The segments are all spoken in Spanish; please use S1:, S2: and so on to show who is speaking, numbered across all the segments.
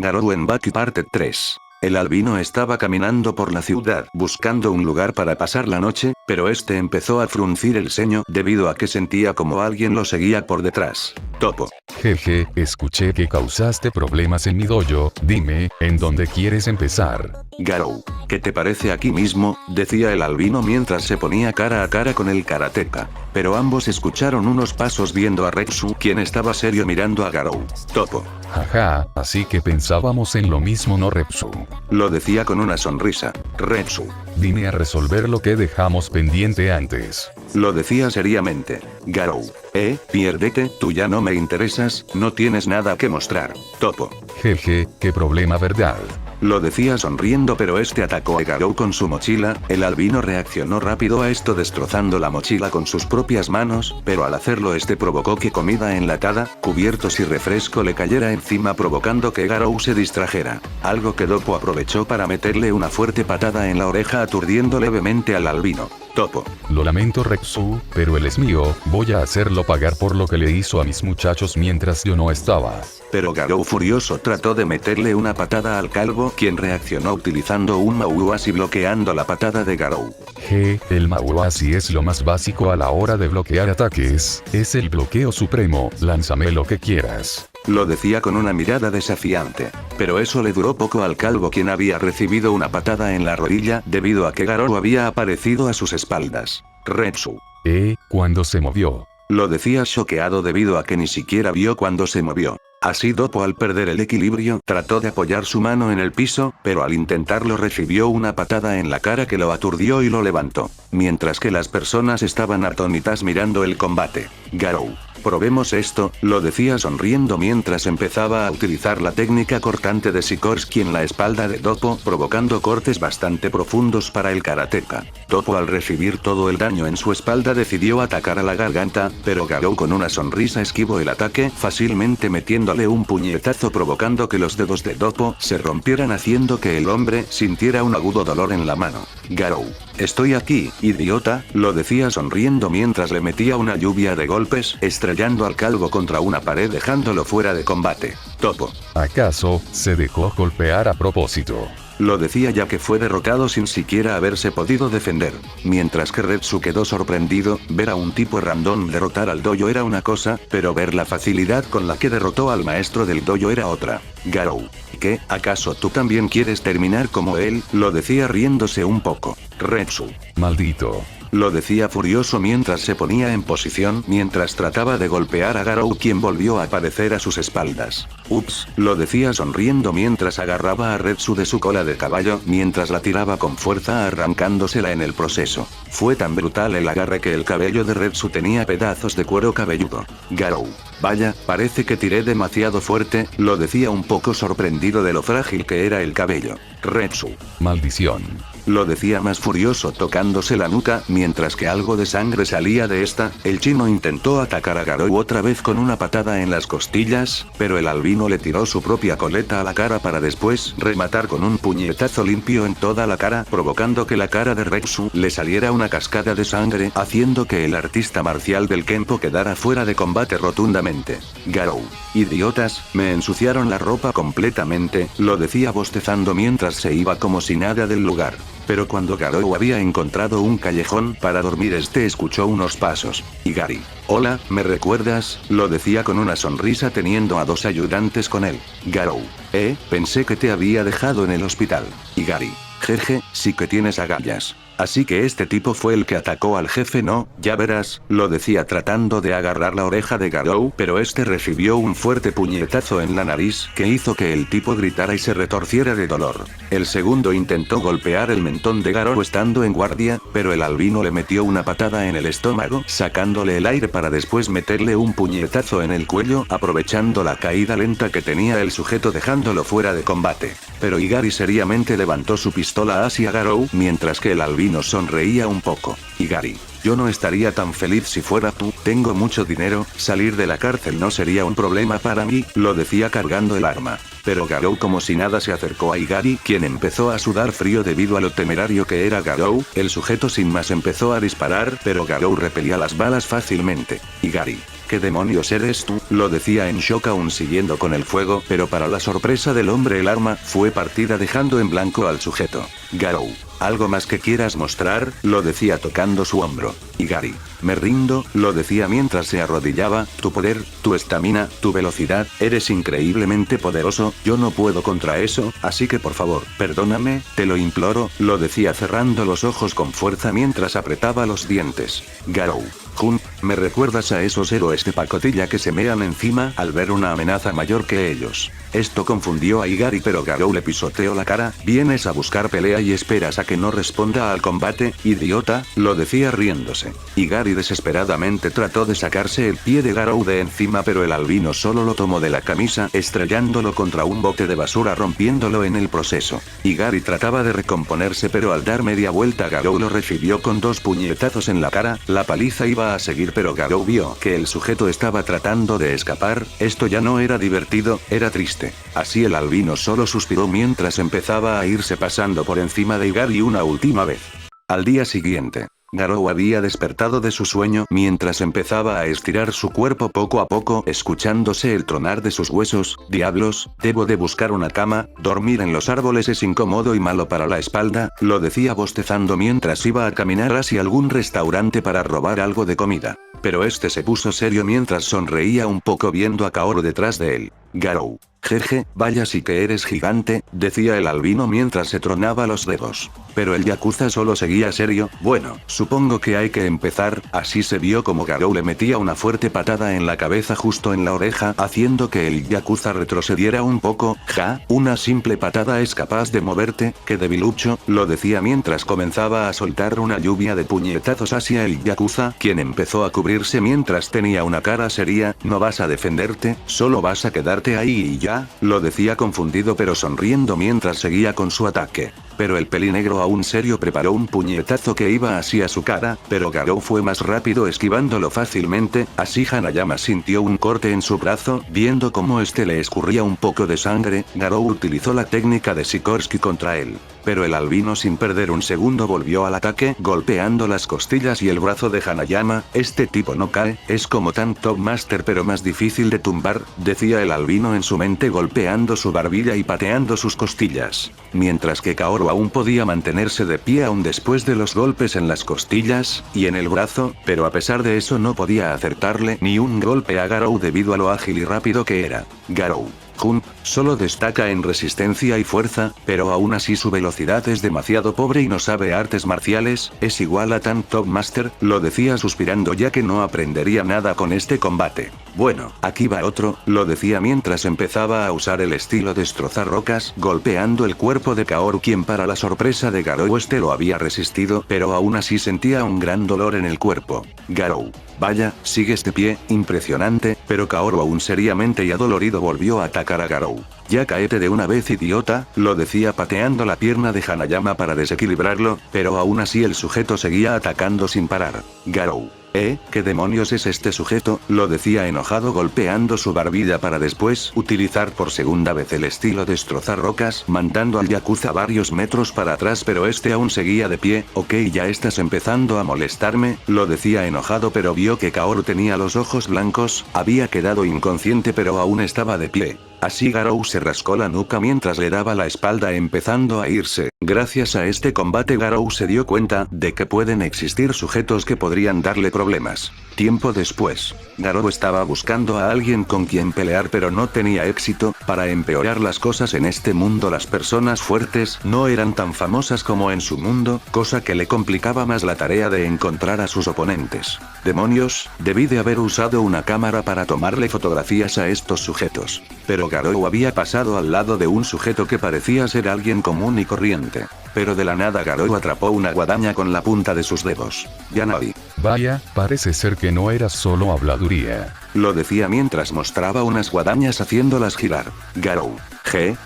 S1: Garou en Baki parte 3. El albino estaba caminando por la ciudad buscando un lugar para pasar la noche, pero este empezó a fruncir el ceño debido a que sentía como alguien lo seguía por detrás. Topo.
S2: Jeje, escuché que causaste problemas en mi dojo, dime, ¿en dónde quieres empezar?
S1: Garou. ¿Qué te parece aquí mismo? Decía el albino mientras se ponía cara a cara con el karateka. Pero ambos escucharon unos pasos viendo a Retsu, quien estaba serio mirando a Garou. Topo.
S2: Jaja, así que pensábamos en lo mismo, ¿no, Retsu?
S1: Lo decía con una sonrisa. Retsu.
S2: Vine a resolver lo que dejamos pendiente antes.
S1: Lo decía seriamente. Garou. Piérdete, tú ya no me interesas, no tienes nada que mostrar. Topo.
S2: Jeje, qué problema, ¿verdad?
S1: Lo decía sonriendo, pero este atacó a Garou con su mochila. El albino reaccionó rápido a esto destrozando la mochila con sus propias manos, pero al hacerlo este provocó que comida enlatada, cubiertos y refresco le cayera encima provocando que Garou se distrajera. Algo que Dopo aprovechó para meterle una fuerte patada en la oreja aturdiendo levemente al albino. Topo.
S2: Lo lamento, Retsu, pero él es mío, voy a hacerlo pagar por lo que le hizo a mis muchachos mientras yo no estaba.
S1: Pero Garou furioso trató de meterle una patada al calvo, quien reaccionó utilizando un Mauuasi bloqueando la patada de Garou.
S2: El Mauuasi es lo más básico a la hora de bloquear ataques, es el bloqueo supremo, lánzame lo que quieras.
S1: Lo decía con una mirada desafiante. Pero eso le duró poco al calvo, quien había recibido una patada en la rodilla debido a que Garou había aparecido a sus espaldas. Retsu.
S2: Cuando se movió.
S1: Lo decía choqueado debido a que ni siquiera vio cuando se movió. Así Dopo, al perder el equilibrio, trató de apoyar su mano en el piso, pero al intentarlo recibió una patada en la cara que lo aturdió y lo levantó. Mientras que las personas estaban atónitas mirando el combate. Garou. Probemos esto, lo decía sonriendo mientras empezaba a utilizar la técnica cortante de Sikorsky en la espalda de Dopo, provocando cortes bastante profundos para el karateka. Dopo, al recibir todo el daño en su espalda, decidió atacar a la garganta, pero Garou con una sonrisa esquivó el ataque, fácilmente metiéndole un puñetazo provocando que los dedos de Dopo se rompieran haciendo que el hombre sintiera un agudo dolor en la mano. Garou. Estoy aquí, idiota, lo decía sonriendo mientras le metía una lluvia de golpes, estrellando al calvo contra una pared dejándolo fuera de combate. Topo.
S2: ¿Acaso se dejó golpear a propósito?
S1: Lo decía ya que fue derrotado sin siquiera haberse podido defender. Mientras que Retsu quedó sorprendido, ver a un tipo random derrotar al dojo era una cosa, pero ver la facilidad con la que derrotó al maestro del dojo era otra. Garou. ¿Qué? ¿Acaso tú también quieres terminar como él? Lo decía riéndose un poco. Retsu.
S2: Maldito.
S1: Lo decía furioso mientras se ponía en posición mientras trataba de golpear a Garou, quien volvió a aparecer a sus espaldas. Ups, lo decía sonriendo mientras agarraba a Retsu de su cola de caballo mientras la tiraba con fuerza arrancándosela en el proceso. Fue tan brutal el agarre que el cabello de Retsu tenía pedazos de cuero cabelludo. Garou. Vaya, parece que tiré demasiado fuerte, lo decía un poco sorprendido de lo frágil que era el cabello. Retsu.
S2: Maldición.
S1: Lo decía más furioso tocándose la nuca, mientras que algo de sangre salía de esta. El chino intentó atacar a Garou otra vez con una patada en las costillas, pero el albino le tiró su propia coleta a la cara para después rematar con un puñetazo limpio en toda la cara, provocando que la cara de Retsu le saliera una cascada de sangre, haciendo que el artista marcial del Kenpo quedara fuera de combate rotundamente. Garou. Idiotas, me ensuciaron la ropa completamente, lo decía bostezando mientras se iba como si nada del lugar. Pero cuando Garou había encontrado un callejón para dormir, este escuchó unos pasos. Igari. Hola, ¿me recuerdas? Lo decía con una sonrisa teniendo a dos ayudantes con él. Garou. Pensé que te había dejado en el hospital. Igari. Jeje, sí que tienes agallas. Así que este tipo fue el que atacó al jefe, ¿no? Ya verás, lo decía tratando de agarrar la oreja de Garou, pero este recibió un fuerte puñetazo en la nariz que hizo que el tipo gritara y se retorciera de dolor. El segundo intentó golpear el mentón de Garou estando en guardia, pero el albino le metió una patada en el estómago, sacándole el aire para después meterle un puñetazo en el cuello, aprovechando la caída lenta que tenía el sujeto dejándolo fuera de combate. Pero Igari seriamente levantó su pistola hacia Garou, mientras que el albino sonreía un poco. Igari. Yo no estaría tan feliz si fuera tú, tengo mucho dinero, salir de la cárcel no sería un problema para mí, lo decía cargando el arma. Pero Garou como si nada se acercó a Igari, quien empezó a sudar frío debido a lo temerario que era Garou. El sujeto sin más empezó a disparar, pero Garou repelía las balas fácilmente. Igari. ¿Qué demonios eres tú? Lo decía en shock aún siguiendo con el fuego, pero para la sorpresa del hombre el arma fue partida dejando en blanco al sujeto. Garou. ¿Algo más que quieras mostrar? Lo decía tocando su hombro. Y Gary. Me rindo, lo decía mientras se arrodillaba, tu poder, tu estamina, tu velocidad, eres increíblemente poderoso, yo no puedo contra eso, así que por favor, perdóname, te lo imploro, lo decía cerrando los ojos con fuerza mientras apretaba los dientes. Garou. Jun, me recuerdas a esos héroes de pacotilla que se mean encima al ver una amenaza mayor que ellos. Esto confundió a Igari pero Garou le pisoteó la cara, vienes a buscar pelea y esperas a que no responda al combate, idiota, lo decía riéndose. Igari desesperadamente trató de sacarse el pie de Garou de encima pero el albino solo lo tomó de la camisa estrellándolo contra un bote de basura rompiéndolo en el proceso. Igari trataba de recomponerse pero al dar media vuelta Garou lo recibió con 2 puñetazos en la cara, la paliza iba a seguir pero Garou vio que el sujeto estaba tratando de escapar, esto ya no era divertido, era triste. Así el albino solo suspiró mientras empezaba a irse pasando por encima de Igari una última vez. Al día siguiente, Garou había despertado de su sueño mientras empezaba a estirar su cuerpo poco a poco escuchándose el tronar de sus huesos. Diablos, debo de buscar una cama, dormir en los árboles es incómodo y malo para la espalda, lo decía bostezando mientras iba a caminar hacia algún restaurante para robar algo de comida. Pero este se puso serio mientras sonreía un poco viendo a Kaoru detrás de él. Garou. Jeje, vaya sí que eres gigante, decía el albino mientras se tronaba los dedos. Pero el yakuza solo seguía serio, bueno, supongo que hay que empezar, así se vio como Garou le metía una fuerte patada en la cabeza justo en la oreja haciendo que el yakuza retrocediera un poco, una simple patada es capaz de moverte, qué debilucho, lo decía mientras comenzaba a soltar una lluvia de puñetazos hacia el yakuza, quien empezó a cubrirse mientras tenía una cara seria, no vas a defenderte, solo vas a quedarte ahí y ya. Lo decía confundido pero sonriendo mientras seguía con su ataque. Pero el pelinegro aún serio preparó un puñetazo que iba hacia su cara, pero Garou fue más rápido esquivándolo fácilmente, así Hanayama sintió un corte en su brazo, viendo cómo este le escurría un poco de sangre, Garou utilizó la técnica de Sikorsky contra él. Pero el albino sin perder un segundo volvió al ataque, golpeando las costillas y el brazo de Hanayama, este tipo no cae, es como tan Top Master pero más difícil de tumbar, decía el albino en su mente golpeando su barbilla y pateando sus costillas. Mientras que Kaoru aún podía mantenerse de pie aún después de los golpes en las costillas, y en el brazo, pero a pesar de eso no podía acertarle ni un golpe a Garou debido a lo ágil y rápido que era. Garou. Jun, solo destaca en resistencia y fuerza, pero aún así su velocidad es demasiado pobre y no sabe artes marciales, es igual a tan Top Master, lo decía suspirando ya que no aprendería nada con este combate. Bueno, aquí va otro, lo decía mientras empezaba a usar el estilo destrozar rocas, golpeando el cuerpo de Kaoru quien para la sorpresa de Garou este lo había resistido pero aún así sentía un gran dolor en el cuerpo. Garou. Vaya, sigues de pie, impresionante, pero Kaoru aún seriamente y adolorido volvió a atacar a Garou. Ya caete de una vez idiota, lo decía pateando la pierna de Hanayama para desequilibrarlo, pero aún así el sujeto seguía atacando sin parar. Garou. ¿Qué demonios es este sujeto? Lo decía enojado golpeando su barbilla para después utilizar por segunda vez el estilo destrozar rocas, mandando al yakuza varios metros para atrás pero este aún seguía de pie. Ok, ya estás empezando a molestarme, lo decía enojado pero vio que Kaoru tenía los ojos blancos, había quedado inconsciente pero aún estaba de pie. Así Garou se rascó la nuca mientras le daba la espalda empezando a irse. Gracias a este combate Garou se dio cuenta de que pueden existir sujetos que podrían darle problemas. Tiempo después, Garou estaba buscando a alguien con quien pelear pero no tenía éxito. Para empeorar las cosas en este mundo las personas fuertes no eran tan famosas como en su mundo, cosa que le complicaba más la tarea de encontrar a sus oponentes. Demonios, debí de haber usado una cámara para tomarle fotografías a estos sujetos. Pero Garou había pasado al lado de un sujeto que parecía ser alguien común y corriente. Pero de la nada Garou atrapó una guadaña con la punta de sus dedos. Yanoi.
S2: Vaya, parece ser que no era solo habladuría.
S1: Lo decía mientras mostraba unas guadañas haciéndolas girar. Garou.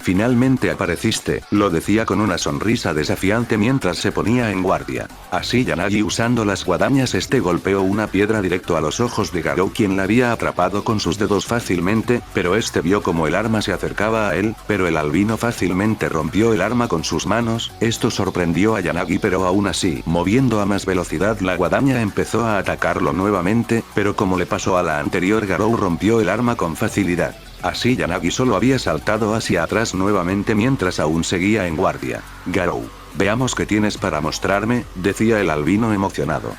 S1: Finalmente apareciste, lo decía con una sonrisa desafiante mientras se ponía en guardia. Así Yanagi usando las guadañas golpeó una piedra directo a los ojos de Garou quien la había atrapado con sus dedos fácilmente, pero vio como el arma se acercaba a él, pero el albino fácilmente rompió el arma con sus manos, Esto sorprendió a Yanagi, pero aún así, moviendo a más velocidad, la guadaña empezó a atacarlo nuevamente, pero como le pasó a la anterior, Garou rompió el arma con facilidad. Así Yanagi solo había saltado hacia atrás nuevamente mientras aún seguía en guardia. Garou, veamos qué tienes para mostrarme, decía el albino emocionado.